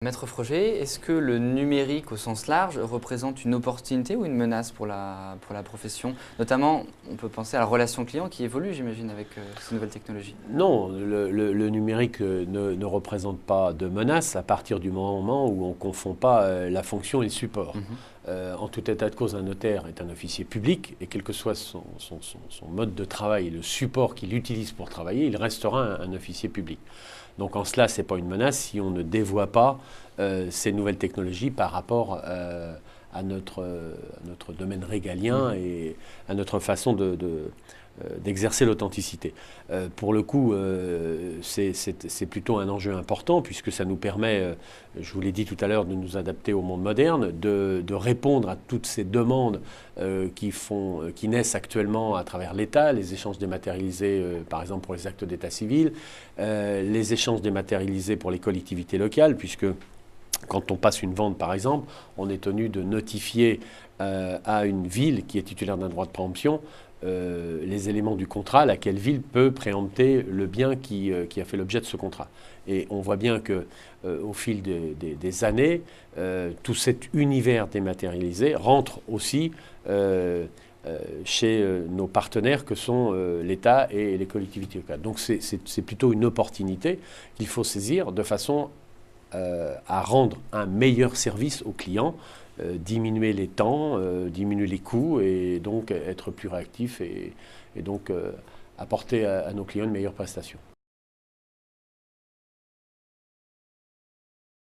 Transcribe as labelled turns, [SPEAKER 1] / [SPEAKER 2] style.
[SPEAKER 1] Maître Froger, est-ce que le numérique au sens large représente une opportunité ou une menace pour la profession? Notamment, on peut penser à la relation client qui évolue, j'imagine, avec ces nouvelles technologies.
[SPEAKER 2] Non, le numérique ne représente pas de menace à partir du moment où on ne confond pas la fonction et le support.
[SPEAKER 1] Mhm.
[SPEAKER 2] En tout état de cause, un notaire est un officier public et quel que soit son mode de travail et le support qu'il utilise pour travailler, il restera un officier public. Donc en cela, ce n'est pas une menace si on ne dévoie pas ces nouvelles technologies par rapport à notre domaine régalien et à notre façon d'exercer l'authenticité. Pour le coup, c'est plutôt un enjeu important puisque ça nous permet, je vous l'ai dit tout à l'heure, de nous adapter au monde moderne, de répondre à toutes ces demandes qui naissent actuellement à travers l'État, les échanges dématérialisés par exemple pour les actes d'état civil, les échanges dématérialisés pour les collectivités locales puisque quand on passe une vente, par exemple, on est tenu de notifier à une ville qui est titulaire d'un droit de préemption les éléments du contrat, laquelle ville peut préempter le bien qui a fait l'objet de ce contrat. Et on voit bien qu'au fil des années, tout cet univers dématérialisé rentre aussi chez nos partenaires que sont l'État et les collectivités locales. Donc c'est plutôt une opportunité qu'il faut saisir de façon à rendre un meilleur service aux clients, diminuer les temps, diminuer les coûts et donc être plus réactif et donc apporter à nos clients une meilleure prestation.